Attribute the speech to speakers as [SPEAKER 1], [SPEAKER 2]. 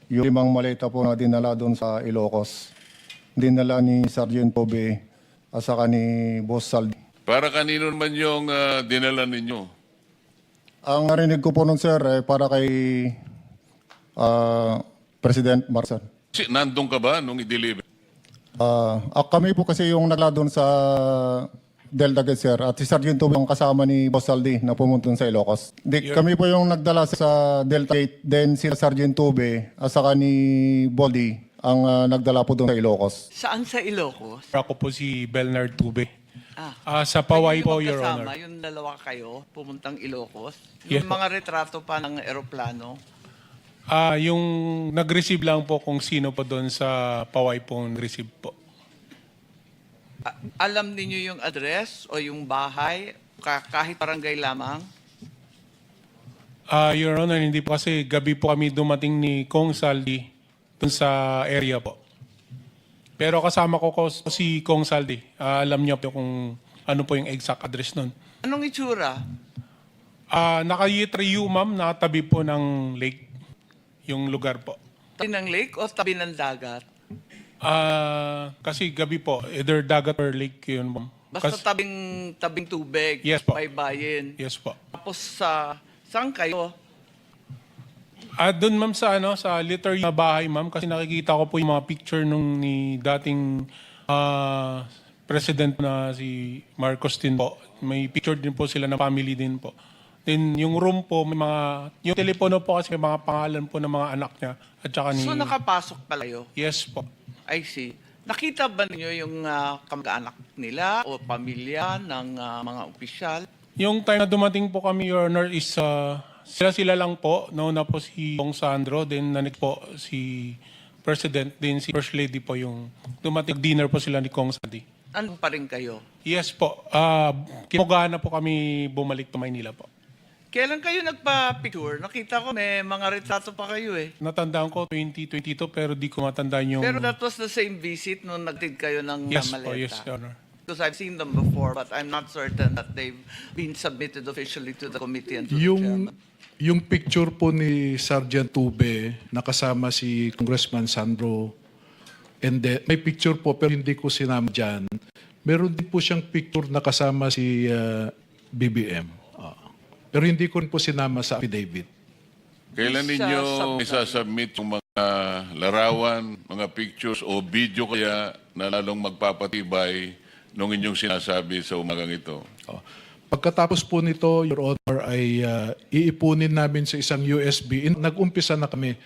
[SPEAKER 1] Yung 5 maleta po na dinala doon sa Ilocos, dinala ni Sergeant Tobe at saka ni Boss Saldi.
[SPEAKER 2] Para kanino naman yung dinala ninyo?
[SPEAKER 1] Ang narinig ko po nun, sir, para kay President Marcos.
[SPEAKER 2] Nandun ka ba nung i-deliver?
[SPEAKER 1] Kami po kasi yung nagla doon sa Delta Gate, sir, at si Sergeant Tobe ang kasama ni Boss Saldi na pumunta sa Ilocos. Kami po yung nagdala sa Delta Gate, then si Sergeant Tobe at saka ni Boldy ang nagdala po doon sa Ilocos.
[SPEAKER 3] Saan sa Ilocos?
[SPEAKER 4] Ako po si Belnard Tube.
[SPEAKER 3] Ah.
[SPEAKER 4] Sa Paway
[SPEAKER 3] Kayo
[SPEAKER 4] po,
[SPEAKER 3] yung
[SPEAKER 4] Your
[SPEAKER 3] magkasama,
[SPEAKER 4] Honor.
[SPEAKER 3] yung dalawa kayo, pumuntang Ilocos.
[SPEAKER 4] Yes
[SPEAKER 3] Yung
[SPEAKER 4] po.
[SPEAKER 3] mga retrato pa ng eroplano.
[SPEAKER 4] Yung nag-receive lang po kung sino po doon sa Paway po nag-receive po.
[SPEAKER 3] Alam niyo yung address o yung bahay, kahit barangay lamang?
[SPEAKER 4] Your Honor, hindi po kasi gabi po kami dumating ni Kong Saldi doon sa area po. Pero kasama ko si Kong Saldi. Alam niyo po kung ano po yung exact address nun.
[SPEAKER 3] Anong itsura?
[SPEAKER 4] Naka-U ma'am, nakatabi po ng lake, yung lugar po.
[SPEAKER 3] Tabi ng lake o tabi ng dagat?
[SPEAKER 4] Kasi gabi po, either dagat or lake yun ma'am.
[SPEAKER 3] Basta tabing tubig,
[SPEAKER 4] Yes po.
[SPEAKER 3] baybayin.
[SPEAKER 4] Yes po.
[SPEAKER 3] Tapos saan kayo?
[SPEAKER 4] Doon ma'am sa literal na bahay ma'am kasi nakikita ko po yung mga picture nung ni dating president na si Marcos din po. May picture din po sila na family din po. Then yung room po may mga yung telepono po kasi may mga pangalan po ng mga anak niya at saka ni
[SPEAKER 3] So nakapasok pala kayo?
[SPEAKER 4] Yes po.
[SPEAKER 3] I see. Nakita ba ninyo yung kamag-anak nila o pamilya ng mga opisyal?
[SPEAKER 4] Yung time na dumating po kami, Your Honor, is sila lang po. Nauna po si Kong Sandro, then nanik po si President, then si First Lady po yung dumating. Dinner po sila ni Kong Sandi.
[SPEAKER 3] Ano pa rin kayo?
[SPEAKER 4] Yes po. Kinugahan na po kami bumalik to Maynila po.
[SPEAKER 3] Kailan kayo nagpa-picture? Nakita ko may mga retrato pa kayo eh.
[SPEAKER 4] Natandaan ko 2022 pero di ko matandaan yung...
[SPEAKER 3] Pero that was the same visit nung nagtid kayo ng
[SPEAKER 4] Yes
[SPEAKER 3] maleta.
[SPEAKER 4] po, yes, Your Honor.
[SPEAKER 3] Because I've seen them before, but I'm not certain that they've been submitted officially to the committee and to the chairman.
[SPEAKER 5] Yung picture po ni Sergeant Tube, nakasama si Congressman Sandro, and then, may picture po pero hindi ko sinama dyan. Meron din po siyang picture nakasama si BBM. Pero hindi ko rin po sinama sa affidavit.
[SPEAKER 2] Kailan ninyo isasubmit yung mga larawan, mga pictures o video kaya na lalong magpapatibay nung inyong sinasabi sa umagang ito?
[SPEAKER 5] Pagkatapos po nito, Your Honor, ay iipunin namin sa isang USB. Nag-umpisa na kami